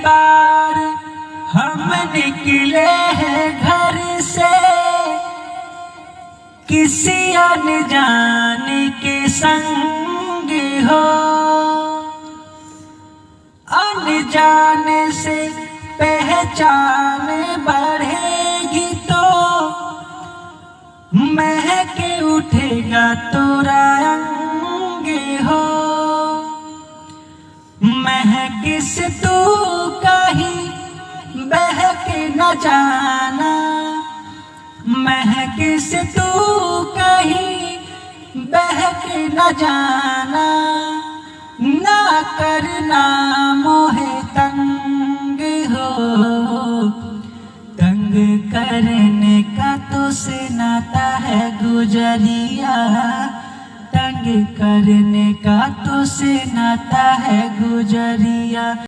बार हम निकले हैं घर से किसी अनजाने के संग हो। अनजाने से पहचान बढ़ेगी तो महक उठेगा तोरा अंग हो। महक से तू कहीं बहक न जाना, महक से तू कहीं बहक न जाना। ना करना मोह